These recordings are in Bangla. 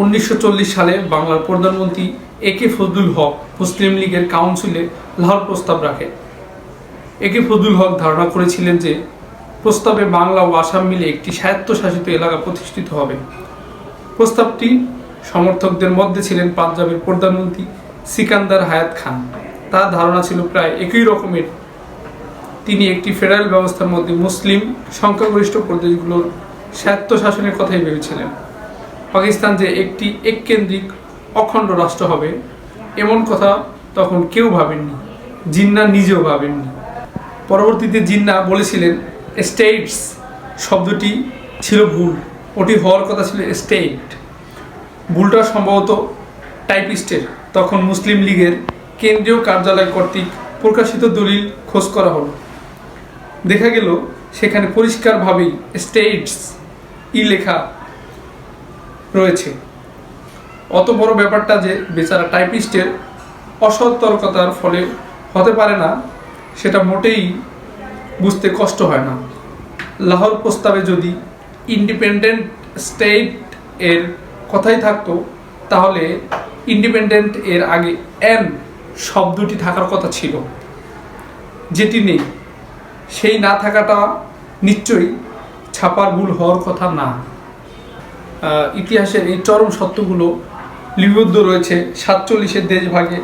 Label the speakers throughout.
Speaker 1: 1940 সালে বাংলার প্রধানমন্ত্রী একে ফজলুল হক মুসলিম লীগের কাউন্সিলে লাহোর প্রস্তাব রাখে। একে ফজলুল হক ধারণা করেছিলেন যে প্রস্তাবে বাংলা ও আসাম মিলে একটি স্বায়ত্তশাসিত এলাকা প্রতিষ্ঠিত হবে। প্রস্তাবটি সমর্থকদের মধ্যে ছিলেন পাঞ্জাবের প্রধানমন্ত্রী সিকান্দার হায়াত খান। তার ধারণা ছিল প্রায় একই রকমের। তিনি একটি ফেডারেল ব্যবস্থার মধ্যে মুসলিম সংখ্যাগরিষ্ঠ প্রদেশগুলোর স্বায়ত্তশাসনের কথাই ভেবেছিলেন। পাকিস্তান যে একটি এককেন্দ্রিক অখণ্ড রাষ্ট্র হবে এমন কথা তখন কেউ ভাবেননি, জিন্না নিজেও ভাবেননি। পরবর্তীতে জিন্না বলেছিলেন স্টেটস শব্দটি ছিল ভুল, ওটি হওয়ার কথা ছিল স্টেট। ভুলটা সম্ভবত টাইপিস্টের। তখন মুসলিম লীগের কেন্দ্রীয় কার্যালয় কর্তৃক প্রকাশিত দলিল খোঁজ করা হলো। দেখা গেল সেখানে পরিষ্কারভাবেই স্টেটস লেখা রয়েছে। অত বড় ব্যাপারটা যে বেচারা টাইপিস্টের অসতর্কতার ফলে হতে পারে না সেটা মোটেই বুঝতে কষ্ট হয় না। লাহোর প্রস্তাবে যদি ইন্ডিপেন্ডেন্ট স্টেট এর কথাই থাকতো তাহলে ইন্ডিপেন্ডেন্ট এর আগে এন শব্দটি থাকার কথা ছিল, যেটি নেই। সেই না থাকাটা নিশ্চয়ই ছাপার ভুল হওয়ার কথা না। ইতিহাসের এই চরম সত্যগুলো লিপিবদ্ধ রয়েছে 47-এর দেশভাগে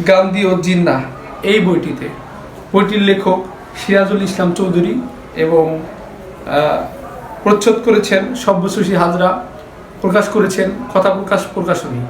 Speaker 1: গান্ধী ও জিন্না এই বইটিতে। বইটির লেখক সিরাজুল ইসলাম চৌধুরী এবং প্রচ্ছদ করেছেন সব্যসাচী হাজরা, প্রকাশ করেছেন কথা প্রকাশ প্রকাশনী।